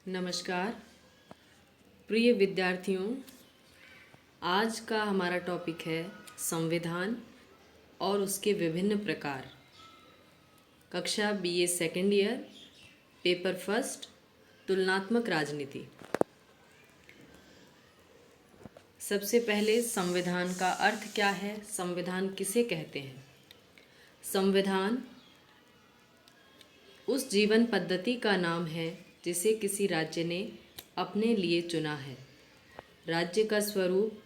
नमस्कार प्रिय विद्यार्थियों। आज का हमारा टॉपिक है संविधान और उसके विभिन्न प्रकार। कक्षा BA second year, paper first, तुलनात्मक राजनीति। सबसे पहले संविधान का अर्थ क्या है, संविधान किसे कहते हैं। संविधान उस जीवन पद्धति का नाम है जिसे किसी राज्य ने अपने लिए चुना है। राज्य का स्वरूप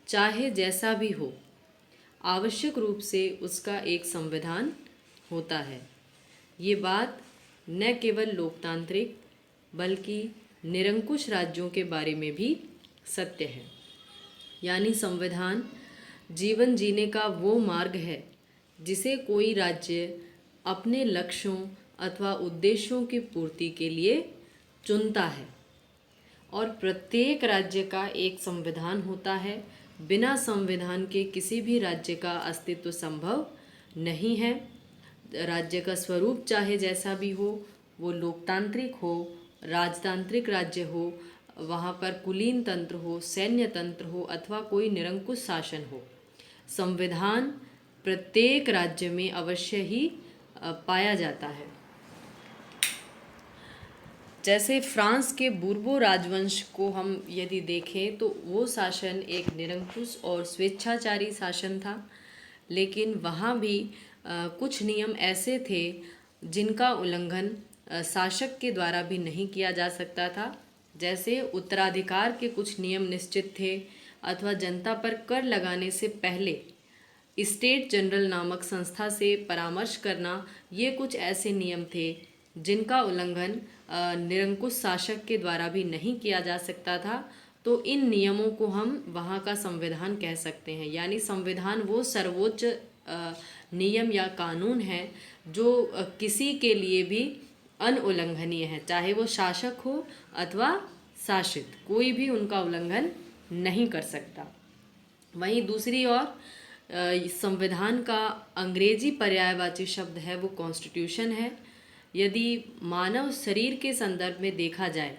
चाहे जैसा भी हो, आवश्यक रूप से उसका एक संविधान होता है। ये बात न केवल लोकतांत्रिक बल्कि निरंकुश राज्यों के बारे में भी सत्य है। यानी संविधान जीवन जीने का वो मार्ग है जिसे कोई राज्य अपने लक्ष्यों अथवा उद्देश्यों की पूर्ति के लिए चुनता है, और प्रत्येक राज्य का एक संविधान होता है। बिना संविधान के किसी भी राज्य का अस्तित्व संभव नहीं है। राज्य का स्वरूप चाहे जैसा भी हो, वो लोकतांत्रिक हो, राजतांत्रिक राज्य हो, वहाँ पर कुलीन तंत्र हो, सैन्य तंत्र हो अथवा कोई निरंकुश शासन हो, संविधान प्रत्येक राज्य में अवश्य ही पाया जाता है। जैसे फ्रांस के बूर्बो राजवंश को हम यदि देखें तो वो शासन एक निरंकुश और स्वेच्छाचारी शासन था, लेकिन वहाँ भी कुछ नियम ऐसे थे जिनका उल्लंघन शासक के द्वारा भी नहीं किया जा सकता था। जैसे उत्तराधिकार के कुछ नियम निश्चित थे, अथवा जनता पर कर लगाने से पहले स्टेट जनरल नामक संस्था से परामर्श करना, ये कुछ ऐसे नियम थे जिनका उल्लंघन निरंकुश शासक के द्वारा भी नहीं किया जा सकता था। तो इन नियमों को हम वहाँ का संविधान कह सकते हैं। यानी संविधान वो सर्वोच्च नियम या कानून है जो किसी के लिए भी अनुल्लंघनीय है, चाहे वो शासक हो अथवा शासित, कोई भी उनका उल्लंघन नहीं कर सकता। वहीं दूसरी ओर संविधान का अंग्रेजी पर्यायवाची शब्द है वो कॉन्स्टिट्यूशन है। यदि मानव शरीर के संदर्भ में देखा जाए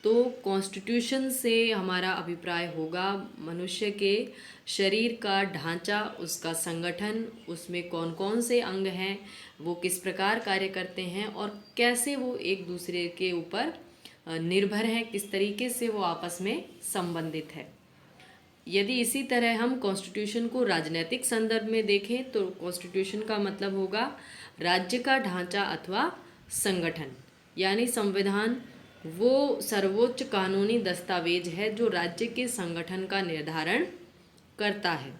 तो कॉन्स्टिट्यूशन से हमारा अभिप्राय होगा मनुष्य के शरीर का ढांचा, उसका संगठन, उसमें कौन कौन से अंग हैं, वो किस प्रकार कार्य करते हैं और कैसे वो एक दूसरे के ऊपर निर्भर हैं, किस तरीके से वो आपस में संबंधित है। यदि इसी तरह हम कॉन्स्टिट्यूशन को राजनीतिक संदर्भ में देखें तो कॉन्स्टिट्यूशन का मतलब होगा राज्य का ढांचा अथवा संगठन। यानी संविधान वो सर्वोच्च कानूनी दस्तावेज है जो राज्य के संगठन का निर्धारण करता है।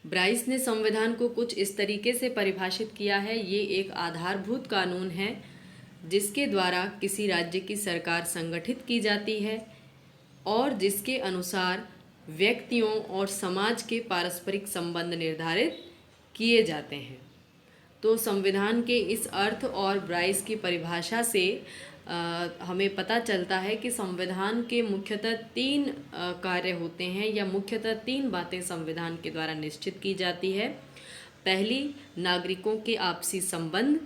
ब्राइस ने संविधान को कुछ इस तरीके से परिभाषित किया है, ये एक आधारभूत कानून है जिसके द्वारा किसी राज्य की सरकार संगठित की जाती है और जिसके अनुसार व्यक्तियों और समाज के पारस्परिक संबंध निर्धारित किए जाते हैं। तो संविधान के इस अर्थ और ब्राइस की परिभाषा से हमें पता चलता है कि संविधान के मुख्यतः तीन कार्य होते हैं, या मुख्यतः तीन बातें संविधान के द्वारा निश्चित की जाती है। पहली, नागरिकों के आपसी संबंध।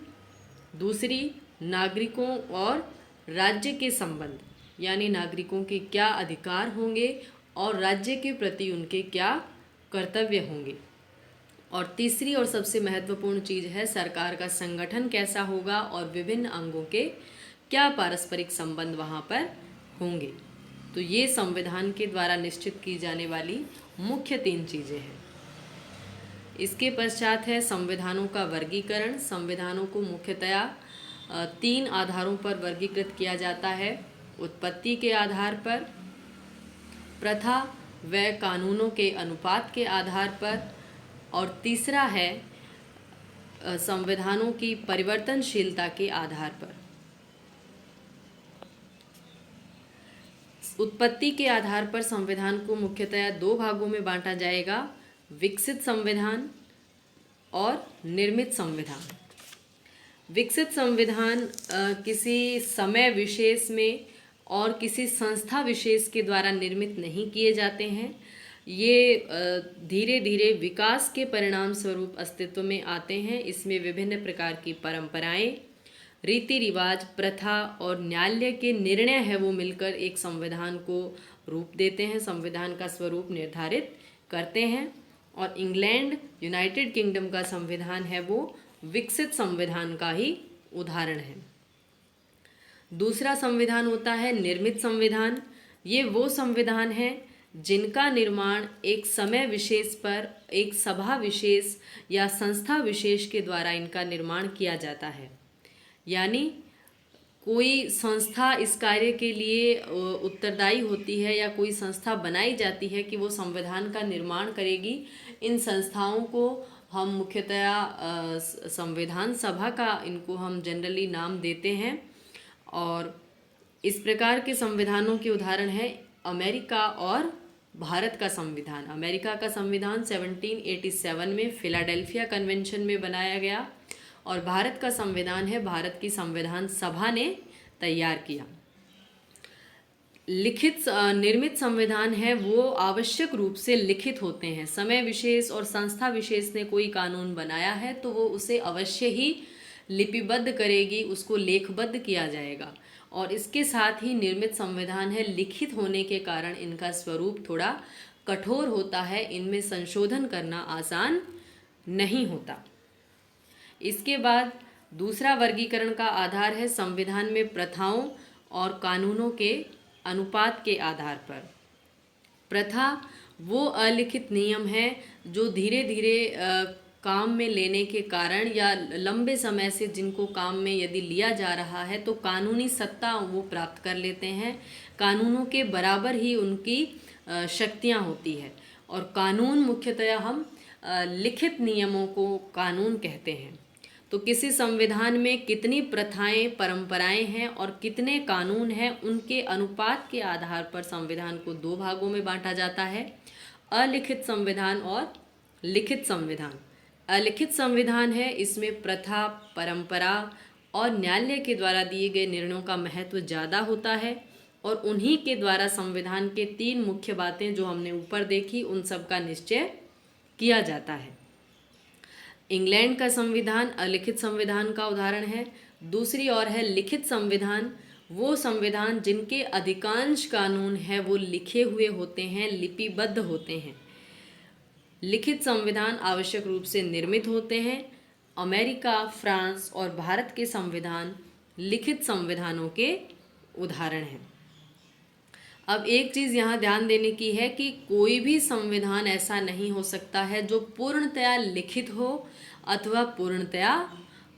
दूसरी, नागरिकों और राज्य के संबंध, यानी नागरिकों के क्या अधिकार होंगे और राज्य के प्रति उनके क्या कर्तव्य होंगे। और तीसरी और सबसे महत्वपूर्ण चीज़ है सरकार का संगठन कैसा होगा और विभिन्न अंगों के क्या पारस्परिक संबंध वहाँ पर होंगे। तो ये संविधान के द्वारा निश्चित की जाने वाली मुख्य तीन चीज़ें हैं। इसके पश्चात है संविधानों का वर्गीकरण। संविधानों को मुख्यतया तीन आधारों पर वर्गीकृत किया जाता है, उत्पत्ति के आधार पर, प्रथा व कानूनों के अनुपात के आधार पर, और तीसरा है संविधानों की परिवर्तनशीलता के आधार पर। उत्पत्ति के आधार पर संविधान को मुख्यतया दो भागों में बांटा जाएगा, विकसित संविधान और निर्मित संविधान। विकसित संविधान किसी समय विशेष में और किसी संस्था विशेष के द्वारा निर्मित नहीं किए जाते हैं। ये धीरे धीरे विकास के परिणाम स्वरूप अस्तित्व में आते हैं। इसमें विभिन्न प्रकार की परंपराएं, रीति रिवाज, प्रथा और न्यायालय के निर्णय है वो मिलकर एक संविधान को रूप देते हैं, संविधान का स्वरूप निर्धारित करते हैं। और इंग्लैंड, यूनाइटेड किंगडम का संविधान है वो विकसित संविधान का ही उदाहरण है। दूसरा संविधान होता है निर्मित संविधान। ये वो संविधान है जिनका निर्माण एक समय विशेष पर एक सभा विशेष या संस्था विशेष के द्वारा इनका निर्माण किया जाता है। यानी कोई संस्था इस कार्य के लिए उत्तरदायी होती है या कोई संस्था बनाई जाती है कि वो संविधान का निर्माण करेगी। इन संस्थाओं को हम मुख्यतया संविधान सभा का इनको हम जनरली नाम देते हैं। और इस प्रकार के संविधानों के उदाहरण है अमेरिका और भारत का संविधान। अमेरिका का संविधान 1787 में फिलाडेल्फिया कन्वेंशन में बनाया गया और भारत का संविधान है भारत की संविधान सभा ने तैयार किया। लिखित निर्मित संविधान है वो आवश्यक रूप से लिखित होते हैं। समय विशेष और संस्था विशेष ने कोई कानून बनाया है तो वो उसे अवश्य ही लिपिबद्ध करेगी, उसको लेखबद्ध किया जाएगा। और इसके साथ ही निर्मित संविधान है लिखित होने के कारण इनका स्वरूप थोड़ा कठोर होता है, इनमें संशोधन करना आसान नहीं होता। इसके बाद दूसरा वर्गीकरण का आधार है संविधान में प्रथाओं और कानूनों के अनुपात के आधार पर। प्रथा वो अलिखित नियम है जो धीरे धीरे काम में लेने के कारण या लंबे समय से जिनको काम में यदि लिया जा रहा है तो कानूनी सत्ता वो प्राप्त कर लेते हैं। कानूनों के बराबर ही उनकी शक्तियाँ होती है। और कानून मुख्यतया हम लिखित नियमों को कानून कहते हैं। तो किसी संविधान में कितनी प्रथाएं, परंपराएं हैं और कितने कानून हैं, उनके अनुपात के आधार पर संविधान को दो भागों में बांटा जाता है, अलिखित संविधान और लिखित संविधान। अलिखित संविधान है इसमें प्रथा, परंपरा और न्यायालय के द्वारा दिए गए निर्णयों का महत्व ज़्यादा होता है और उन्हीं के द्वारा संविधान के तीन मुख्य बातें जो हमने ऊपर देखी उन सब का निश्चय किया जाता है। इंग्लैंड का संविधान अलिखित संविधान का उदाहरण है। दूसरी ओर है लिखित संविधान, वो संविधान जिनके अधिकांश कानून हैं वो लिखे हुए होते हैं, लिपिबद्ध होते हैं। लिखित संविधान आवश्यक रूप से निर्मित होते हैं। अमेरिका, फ्रांस और भारत के संविधान लिखित संविधानों के उदाहरण हैं। अब एक चीज़ यहाँ ध्यान देने की है कि कोई भी संविधान ऐसा नहीं हो सकता है जो पूर्णतया लिखित हो अथवा पूर्णतया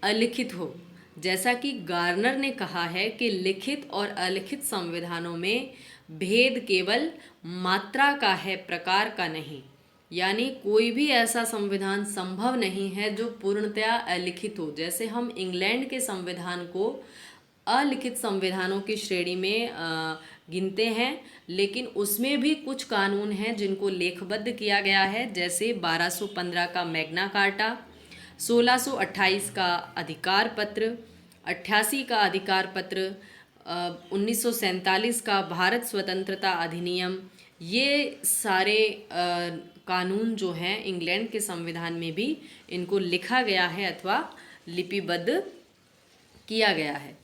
अलिखित हो। जैसा कि गार्नर ने कहा है कि लिखित और अलिखित संविधानों में भेद केवल मात्रा का है, प्रकार का नहीं। यानी कोई भी ऐसा संविधान संभव नहीं है जो पूर्णतया अलिखित हो। जैसे हम इंग्लैंड के संविधान को अलिखित संविधानों की श्रेणी में गिनते हैं, लेकिन उसमें भी कुछ कानून हैं जिनको लेखबद्ध किया गया है। जैसे 1215 का मैग्ना कार्टा, 1628 का अधिकार पत्र, 88 का अधिकार पत्र, 1947 का भारत स्वतंत्रता अधिनियम, ये सारे कानून जो हैं इंग्लैंड के संविधान में भी इनको लिखा गया है अथवा लिपिबद्ध किया गया है।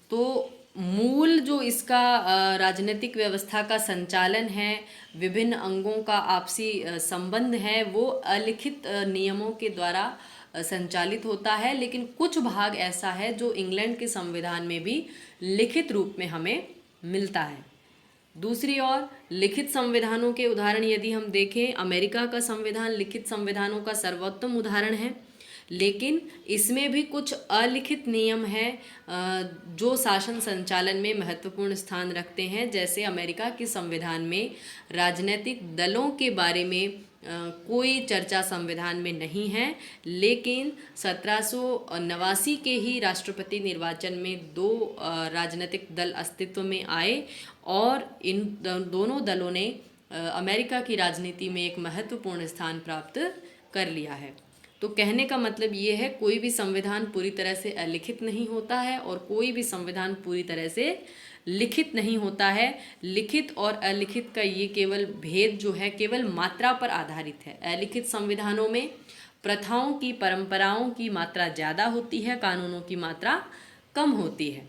तो मूल जो इसका राजनीतिक व्यवस्था का संचालन है, विभिन्न अंगों का आपसी संबंध है, वो अलिखित नियमों के द्वारा संचालित होता है। लेकिन कुछ भाग ऐसा है जो इंग्लैंड के संविधान में भी लिखित रूप में हमें मिलता है। दूसरी ओर लिखित संविधानों के उदाहरण यदि हम देखें, अमेरिका का संविधान लिखित संविधानों का सर्वोत्तम उदाहरण है, लेकिन इसमें भी कुछ अलिखित नियम हैं जो शासन संचालन में महत्वपूर्ण स्थान रखते हैं। जैसे अमेरिका के संविधान में राजनीतिक दलों के बारे में कोई चर्चा संविधान में नहीं है, लेकिन 1789 के ही राष्ट्रपति निर्वाचन में 2 राजनीतिक दल अस्तित्व में आए और इन दोनों दलों ने अमेरिका की राजनीति में एक महत्वपूर्ण स्थान प्राप्त कर लिया है। तो कहने का मतलब ये है, कोई भी संविधान पूरी तरह से अलिखित नहीं होता है और कोई भी संविधान पूरी तरह से लिखित नहीं होता है। लिखित और अलिखित का ये केवल भेद जो है केवल मात्रा पर आधारित है। अलिखित संविधानों में प्रथाओं की, परंपराओं की मात्रा ज़्यादा होती है, कानूनों की मात्रा कम होती है।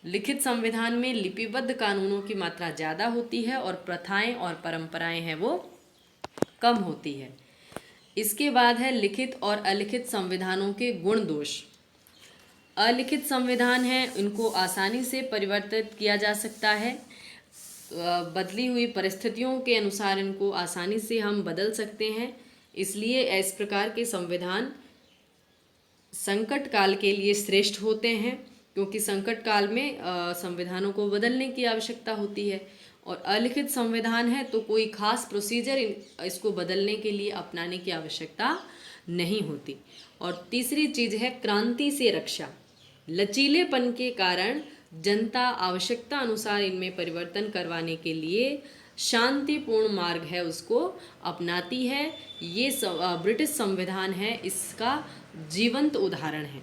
लिखित संविधान में लिपिबद्ध कानूनों की मात्रा ज़्यादा होती है और प्रथाएं और परंपराएं हैं वो कम होती है। इसके बाद है लिखित और अलिखित संविधानों के गुण दोष। अलिखित संविधान है, इनको आसानी से परिवर्तित किया जा सकता है। बदली हुई परिस्थितियों के अनुसार इनको आसानी से हम बदल सकते हैं। इसलिए इस प्रकार के संविधान संकट काल के लिए श्रेष्ठ होते हैं, क्योंकि संकट काल में संविधानों को बदलने की आवश्यकता होती है। और अलिखित संविधान है तो कोई खास प्रोसीजर इसको बदलने के लिए अपनाने की आवश्यकता नहीं होती। और तीसरी चीज़ है क्रांति से रक्षा। लचीलेपन के कारण जनता आवश्यकता अनुसार इनमें परिवर्तन करवाने के लिए शांतिपूर्ण मार्ग है उसको अपनाती है। ये ब्रिटिश संविधान है, इसका जीवंत उदाहरण है।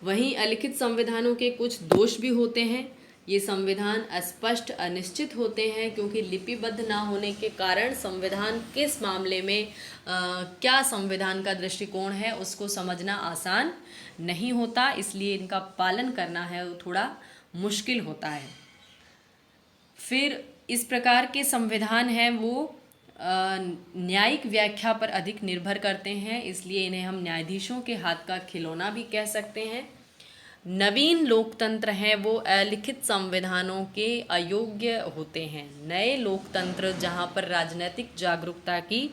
वहीं अलिखित संविधानों के कुछ दोष भी होते हैं। ये संविधान अस्पष्ट, अनिश्चित होते हैं, क्योंकि लिपिबद्ध ना होने के कारण संविधान किस मामले में क्या संविधान का दृष्टिकोण है उसको समझना आसान नहीं होता। इसलिए इनका पालन करना है वो थोड़ा मुश्किल होता है। फिर इस प्रकार के संविधान हैं वो न्यायिक व्याख्या पर अधिक निर्भर करते हैं, इसलिए इन्हें हम न्यायाधीशों के हाथ का खिलौना भी कह सकते हैं। नवीन लोकतंत्र हैं वो अलिखित संविधानों के अयोग्य होते हैं। नए लोकतंत्र जहाँ पर राजनीतिक जागरूकता की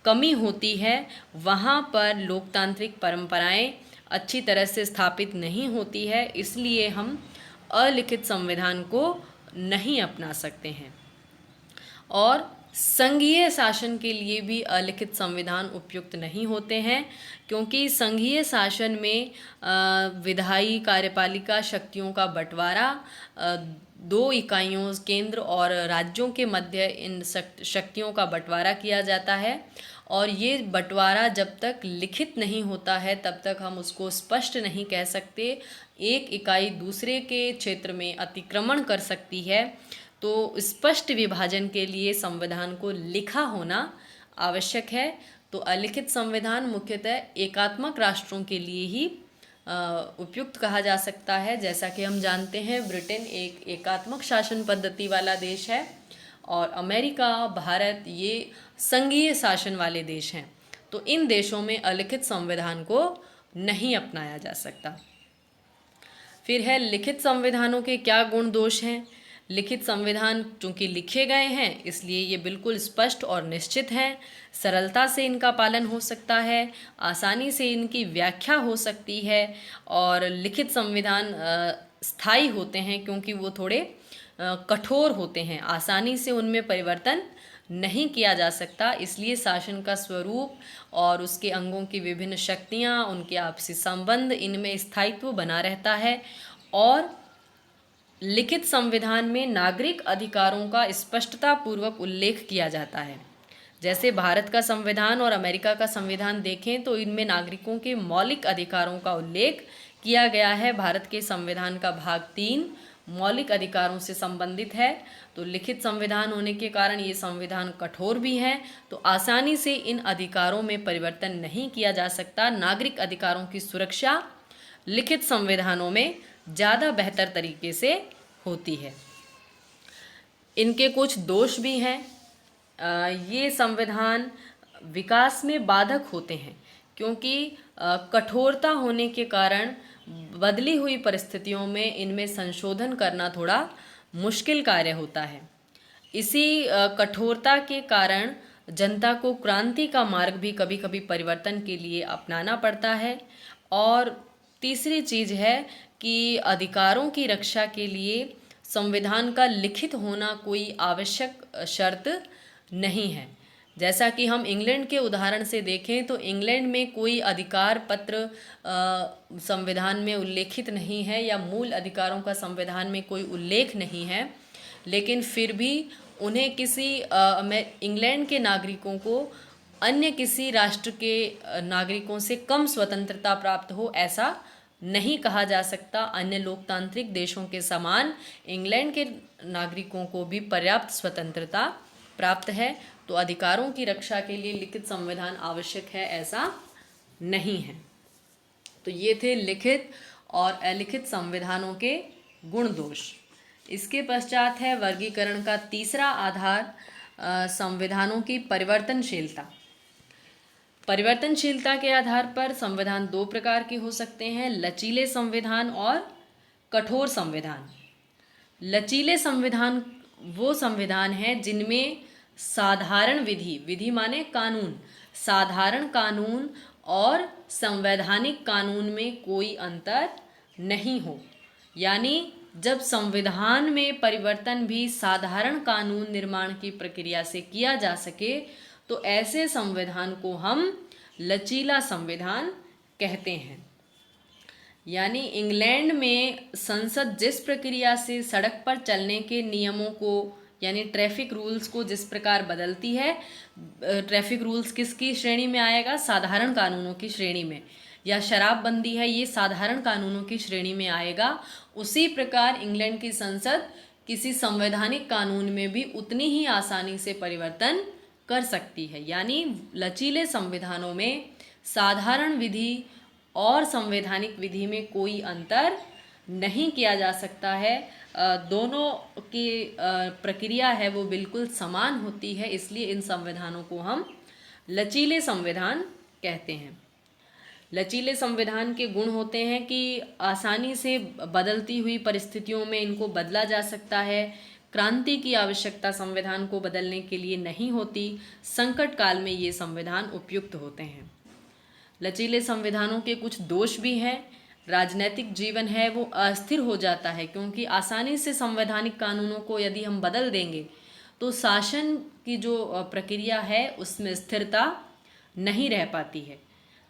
कमी होती है, वहाँ पर लोकतांत्रिक परंपराएं अच्छी तरह से स्थापित नहीं होती है, इसलिए हम अलिखित संविधान को नहीं अपना सकते हैं। और संघीय शासन के लिए भी अलिखित संविधान उपयुक्त नहीं होते हैं, क्योंकि संघीय शासन में विधायी कार्यपालिका शक्तियों का बंटवारा दो इकाइयों केंद्र और राज्यों के मध्य इन शक्तियों का बंटवारा किया जाता है। और ये बंटवारा जब तक लिखित नहीं होता है तब तक हम उसको स्पष्ट नहीं कह सकते। एक इकाई दूसरे के क्षेत्र में अतिक्रमण कर सकती है, तो स्पष्ट विभाजन के लिए संविधान को लिखा होना आवश्यक है। तो अलिखित संविधान मुख्यतः एकात्मक राष्ट्रों के लिए ही उपयुक्त कहा जा सकता है। जैसा कि हम जानते हैं ब्रिटेन एक एकात्मक शासन पद्धति वाला देश है और अमेरिका, भारत ये संघीय शासन वाले देश हैं। तो इन देशों में अलिखित संविधान को नहीं अपनाया जा सकता। फिर है लिखित संविधानों के क्या गुण दोष हैं। लिखित संविधान चूँकि लिखे गए हैं इसलिए ये बिल्कुल स्पष्ट और निश्चित हैं। सरलता से इनका पालन हो सकता है, आसानी से इनकी व्याख्या हो सकती है। और लिखित संविधान स्थायी होते हैं क्योंकि वो थोड़े कठोर होते हैं, आसानी से उनमें परिवर्तन नहीं किया जा सकता। इसलिए शासन का स्वरूप और उसके अंगों की विभिन्न शक्तियाँ, उनके आपसी संबंध, इनमें स्थायित्व बना रहता है। और लिखित संविधान में नागरिक अधिकारों का स्पष्टता पूर्वक उल्लेख किया जाता है। जैसे भारत का संविधान और अमेरिका का संविधान देखें तो इनमें नागरिकों के मौलिक अधिकारों का उल्लेख किया गया है। भारत के संविधान का भाग 3 मौलिक अधिकारों से संबंधित है। तो लिखित संविधान होने के कारण ये संविधान कठोर भी हैं, तो आसानी से इन अधिकारों में परिवर्तन नहीं किया जा सकता। नागरिक अधिकारों की सुरक्षा लिखित संविधानों में ज़्यादा बेहतर तरीके से होती है। इनके कुछ दोष भी हैं। ये संविधान विकास में बाधक होते हैं, क्योंकि कठोरता होने के कारण बदली हुई परिस्थितियों में इनमें संशोधन करना थोड़ा मुश्किल कार्य होता है। इसी कठोरता के कारण जनता को क्रांति का मार्ग भी कभी कभी परिवर्तन के लिए अपनाना पड़ता है। और तीसरी चीज़ है कि अधिकारों की रक्षा के लिए संविधान का लिखित होना कोई आवश्यक शर्त नहीं है। जैसा कि हम इंग्लैंड के उदाहरण से देखें तो इंग्लैंड में कोई अधिकार पत्र संविधान में उल्लेखित नहीं है, या मूल अधिकारों का संविधान में कोई उल्लेख नहीं है, लेकिन फिर भी उन्हें किसी इंग्लैंड के नागरिकों को अन्य किसी राष्ट्र के नागरिकों से कम स्वतंत्रता प्राप्त हो, ऐसा नहीं कहा जा सकता। अन्य लोकतांत्रिक देशों के समान इंग्लैंड के नागरिकों को भी पर्याप्त स्वतंत्रता प्राप्त है, तो अधिकारों की रक्षा के लिए लिखित संविधान आवश्यक है, ऐसा नहीं है। तो ये थे लिखित और अलिखित संविधानों के गुण दोष। इसके पश्चात है वर्गीकरण का तीसरा आधार संविधानों की परिवर्तनशीलता। परिवर्तनशीलता के आधार पर संविधान दो प्रकार के हो सकते हैं, लचीले संविधान और कठोर संविधान। लचीले संविधान वो संविधान है जिनमें साधारण विधि माने कानून, साधारण कानून और संवैधानिक कानून में कोई अंतर नहीं हो। यानी जब संविधान में परिवर्तन भी साधारण कानून निर्माण की प्रक्रिया से किया जा सके, तो ऐसे संविधान को हम लचीला संविधान कहते हैं। यानी इंग्लैंड में संसद जिस प्रक्रिया से सड़क पर चलने के नियमों को यानी ट्रैफिक रूल्स को जिस प्रकार बदलती है, ट्रैफिक रूल्स किसकी श्रेणी में आएगा? साधारण कानूनों की श्रेणी में। या शराबबंदी है, ये साधारण कानूनों की श्रेणी में आएगा। उसी प्रकार इंग्लैंड की संसद किसी संवैधानिक कानून में भी उतनी ही आसानी से परिवर्तन कर सकती है। यानी लचीले संविधानों में साधारण विधि और संवैधानिक विधि में कोई अंतर नहीं किया जा सकता है। दोनों की प्रक्रिया है वो बिल्कुल समान होती है, इसलिए इन संविधानों को हम लचीले संविधान कहते हैं। लचीले संविधान के गुण होते हैं कि आसानी से बदलती हुई परिस्थितियों में इनको बदला जा सकता है, क्रांति की आवश्यकता संविधान को बदलने के लिए नहीं होती, संकट काल में ये संविधान उपयुक्त होते हैं। लचीले संविधानों के कुछ दोष भी हैं। राजनैतिक जीवन है वो अस्थिर हो जाता है, क्योंकि आसानी से संवैधानिक कानूनों को यदि हम बदल देंगे तो शासन की जो प्रक्रिया है उसमें स्थिरता नहीं रह पाती है।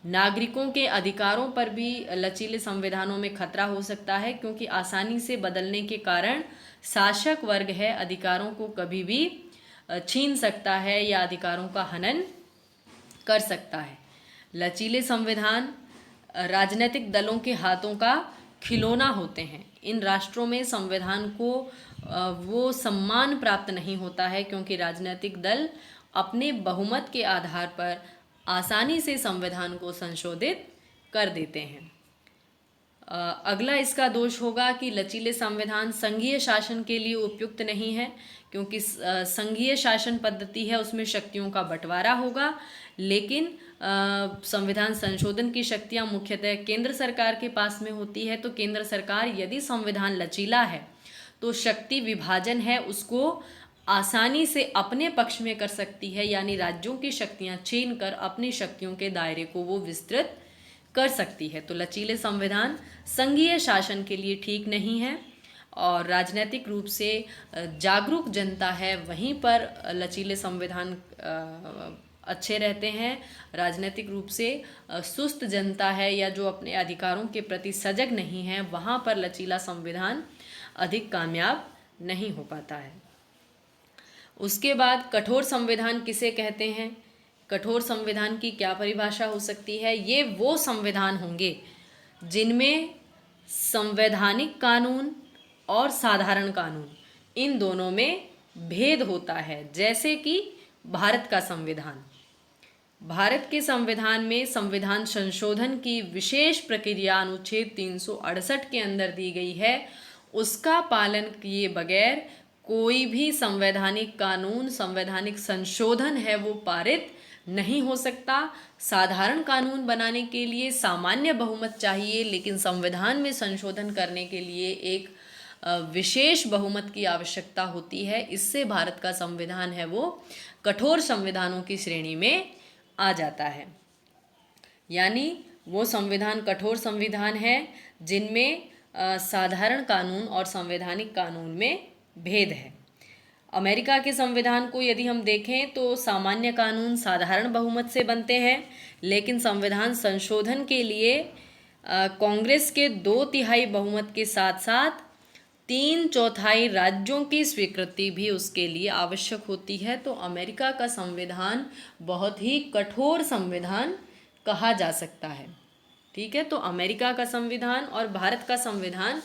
नागरिकों के अधिकारों पर भी लचीले संविधानों में खतरा हो सकता है, क्योंकि आसानी से बदलने के कारण शासक वर्ग है अधिकारों को कभी भी छीन सकता है या अधिकारों का हनन कर सकता है। लचीले संविधान राजनीतिक दलों के हाथों का खिलौना होते हैं। इन राष्ट्रों में संविधान को वो सम्मान प्राप्त नहीं होता है, क्योंकि राजनीतिक दल अपने बहुमत के आधार पर आसानी से संविधान को संशोधित कर देते हैं। अगला इसका दोष होगा कि लचीले संविधान संघीय शासन के लिए उपयुक्त नहीं है, क्योंकि संघीय शासन पद्धति है उसमें शक्तियों का बंटवारा होगा, लेकिन संविधान संशोधन की शक्तियां मुख्यतः केंद्र सरकार के पास में होती है। तो केंद्र सरकार यदि संविधान लचीला है तो शक्ति विभाजन है उसको आसानी से अपने पक्ष में कर सकती है, यानी राज्यों की शक्तियां छीन कर अपनी शक्तियों के दायरे को वो विस्तृत कर सकती है। तो लचीले संविधान संघीय शासन के लिए ठीक नहीं है, और राजनीतिक रूप से जागरूक जनता है वहीं पर लचीले संविधान अच्छे रहते हैं। राजनीतिक रूप से सुस्त जनता है या जो अपने अधिकारों के प्रति सजग नहीं है, वहाँ पर लचीला संविधान अधिक कामयाब नहीं हो पाता है। उसके बाद कठोर संविधान किसे कहते हैं? कठोर संविधान की क्या परिभाषा हो सकती है? ये वो संविधान होंगे जिनमें संवैधानिक कानून और साधारण कानून इन दोनों में भेद होता है। जैसे कि भारत का संविधान, भारत के संविधान में संविधान संशोधन की विशेष प्रक्रिया अनुच्छेद 368 के अंदर दी गई है। उसका पालन किए बगैर कोई भी संवैधानिक कानून, संवैधानिक संशोधन है वो पारित नहीं हो सकता। साधारण कानून बनाने के लिए सामान्य बहुमत चाहिए, लेकिन संविधान में संशोधन करने के लिए एक विशेष बहुमत की आवश्यकता होती है। इससे भारत का संविधान है वो कठोर संविधानों की श्रेणी में आ जाता है। यानी वो संविधान कठोर संविधान है जिनमें साधारण कानून और संवैधानिक कानून में भेद है। अमेरिका के संविधान को यदि हम देखें तो सामान्य कानून साधारण बहुमत से बनते हैं, लेकिन संविधान संशोधन के लिए कांग्रेस के 2/3 बहुमत के साथ साथ 3/4 राज्यों की स्वीकृति भी उसके लिए आवश्यक होती है। तो अमेरिका का संविधान बहुत ही कठोर संविधान कहा जा सकता है। ठीक है, तो अमेरिका का संविधान और भारत का संविधान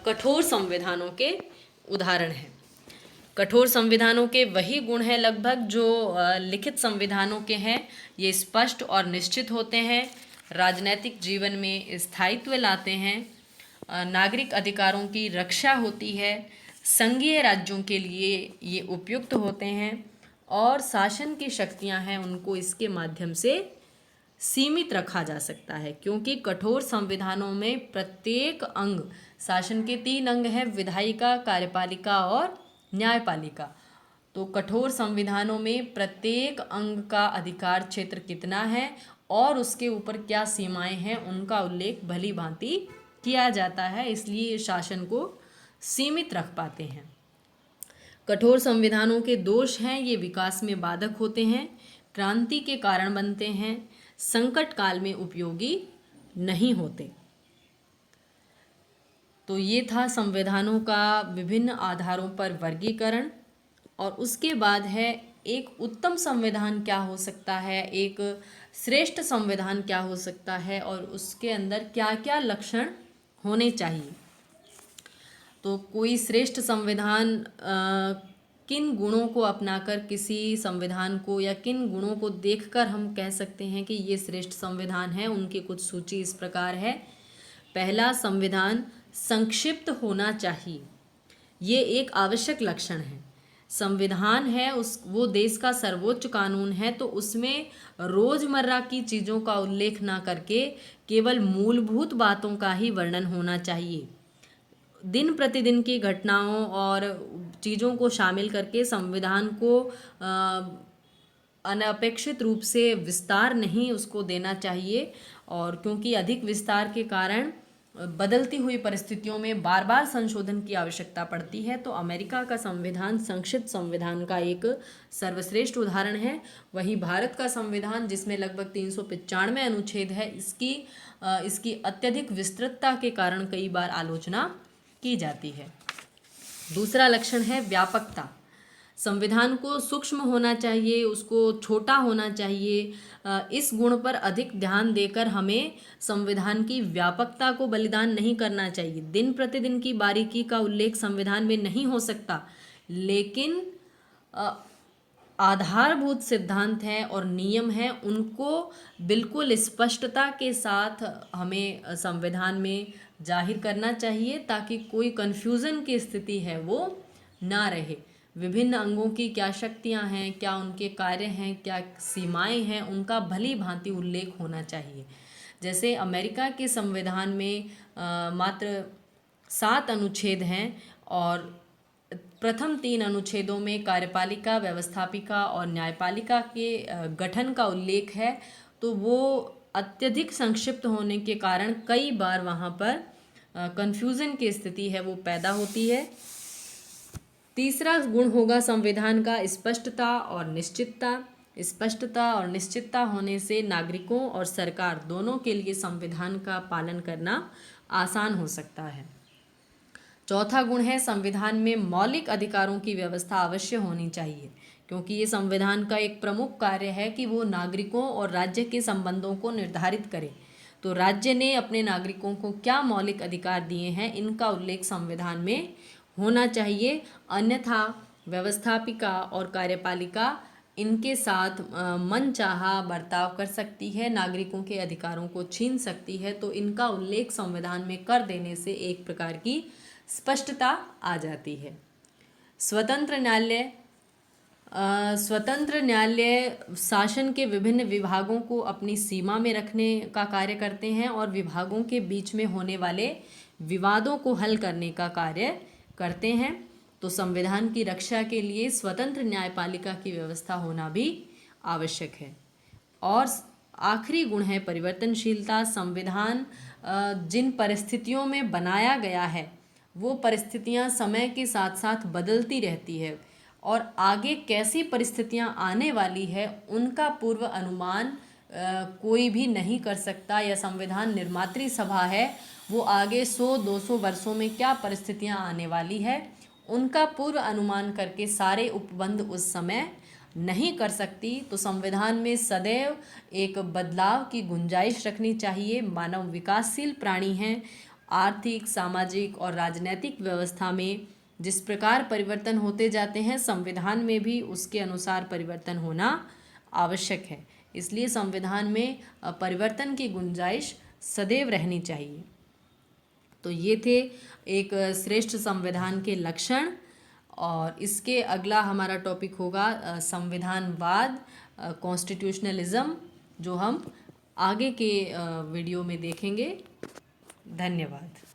कठोर संविधानों के उदाहरण हैं। कठोर संविधानों के वही गुण हैं लगभग जो लिखित संविधानों के हैं। ये स्पष्ट और निश्चित होते हैं, राजनैतिक जीवन में स्थायित्व लाते हैं, नागरिक अधिकारों की रक्षा होती है, संघीय राज्यों के लिए ये उपयुक्त होते हैं और शासन की शक्तियां हैं उनको इसके माध्यम से सीमित रखा जा सकता है। क्योंकि कठोर संविधानों में प्रत्येक अंग, शासन के 3 अंग हैं, विधायिका, कार्यपालिका और न्यायपालिका। तो कठोर संविधानों में प्रत्येक अंग का अधिकार क्षेत्र कितना है और उसके ऊपर क्या सीमाएं हैं उनका उल्लेख भली भांति किया जाता है, इसलिए शासन को सीमित रख पाते हैं। कठोर संविधानों के दोष हैं, ये विकास में बाधक होते हैं, क्रांति के कारण बनते हैं, संकट काल में उपयोगी नहीं होते। तो ये था संविधानों का विभिन्न आधारों पर वर्गीकरण। और उसके बाद है एक उत्तम संविधान क्या हो सकता है, एक श्रेष्ठ संविधान क्या हो सकता है और उसके अंदर क्या क्या लक्षण होने चाहिए। तो कोई श्रेष्ठ संविधान किन गुणों को अपनाकर किसी संविधान को या किन गुणों को देखकर हम कह सकते हैं कि ये श्रेष्ठ संविधान है, उनकी कुछ सूची इस प्रकार है। पहला, संविधान संक्षिप्त होना चाहिए, ये एक आवश्यक लक्षण है। संविधान है वो देश का सर्वोच्च कानून है, तो उसमें रोजमर्रा की चीज़ों का उल्लेख ना करके केवल मूलभूत बातों का ही वर्णन होना चाहिए। दिन प्रतिदिन की घटनाओं और चीज़ों को शामिल करके संविधान को अनपेक्षित रूप से विस्तार नहीं उसको देना चाहिए। और क्योंकि अधिक विस्तार के कारण बदलती हुई परिस्थितियों में बार बार संशोधन की आवश्यकता पड़ती है। तो अमेरिका का संविधान संक्षिप्त संविधान का एक सर्वश्रेष्ठ उदाहरण है। वहीं भारत का संविधान, जिसमें लगभग 395 अनुच्छेद है, इसकी अत्यधिक विस्तृतता के कारण कई बार आलोचना की जाती है। दूसरा लक्षण है व्यापकता। संविधान को सूक्ष्म होना चाहिए, उसको छोटा होना चाहिए। इस गुण पर अधिक ध्यान देकर हमें संविधान की व्यापकता को बलिदान नहीं करना चाहिए। दिन प्रतिदिन की बारीकी का उल्लेख संविधान में नहीं हो सकता, लेकिन आधारभूत सिद्धांत हैं और नियम हैं, उनको बिल्कुल स्पष्टता के साथ हमें संविधान में जाहिर करना चाहिए ताकि कोई कन्फ्यूज़न की स्थिति है वो ना रहे। विभिन्न अंगों की क्या शक्तियां हैं, क्या उनके कार्य हैं, क्या सीमाएं हैं, उनका भली भांति उल्लेख होना चाहिए। जैसे अमेरिका के संविधान में मात्र 7 अनुच्छेद हैं और प्रथम 3 अनुच्छेदों में कार्यपालिका, व्यवस्थापिका और न्यायपालिका के गठन का उल्लेख है। तो वो अत्यधिक संक्षिप्त होने के कारण कई बार वहाँ पर कन्फ्यूज़न की स्थिति है वो पैदा होती है। तीसरा गुण होगा संविधान का स्पष्टता और निश्चितता। स्पष्टता और निश्चितता होने से नागरिकों और सरकार दोनों के लिए संविधान का पालन करना आसान हो सकता है। चौथा गुण है संविधान में मौलिक अधिकारों की व्यवस्था अवश्य होनी चाहिए, क्योंकि ये संविधान का एक प्रमुख कार्य है कि वो नागरिकों और राज्य के संबंधों को निर्धारित करे। तो राज्य ने अपने नागरिकों को क्या मौलिक अधिकार दिए हैं, इनका उल्लेख संविधान में होना चाहिए। अन्यथा व्यवस्थापिका और कार्यपालिका इनके साथ मनचाहा बर्ताव कर सकती है, नागरिकों के अधिकारों को छीन सकती है। तो इनका उल्लेख संविधान में कर देने से एक प्रकार की स्पष्टता आ जाती है। स्वतंत्र न्यायालय शासन के विभिन्न विभागों को अपनी सीमा में रखने का कार्य करते हैं और विभागों के बीच में होने वाले विवादों को हल करने का कार्य करते हैं। तो संविधान की रक्षा के लिए स्वतंत्र न्यायपालिका की व्यवस्था होना भी आवश्यक है। और आखिरी गुण है परिवर्तनशीलता। संविधान जिन परिस्थितियों में बनाया गया है वो परिस्थितियां समय के साथ साथ बदलती रहती है और आगे कैसी परिस्थितियां आने वाली है उनका पूर्व अनुमान कोई भी नहीं कर सकता। या संविधान निर्मात्री सभा है, वो आगे 100-200 वर्षों में क्या परिस्थितियां आने वाली है उनका पूर्व अनुमान करके सारे उपबंध उस समय नहीं कर सकती। तो संविधान में सदैव एक बदलाव की गुंजाइश रखनी चाहिए। मानव विकासशील प्राणी हैं। आर्थिक, सामाजिक और राजनीतिक व्यवस्था में जिस प्रकार परिवर्तन होते जाते हैं, संविधान में भी उसके अनुसार परिवर्तन होना आवश्यक है। इसलिए संविधान में परिवर्तन की गुंजाइश सदैव रहनी चाहिए। तो ये थे एक श्रेष्ठ संविधान के लक्षण। और इसके अगला हमारा टॉपिक होगा संविधानवाद, कॉन्स्टिट्यूशनलिज्म, जो हम आगे के वीडियो में देखेंगे। धन्यवाद।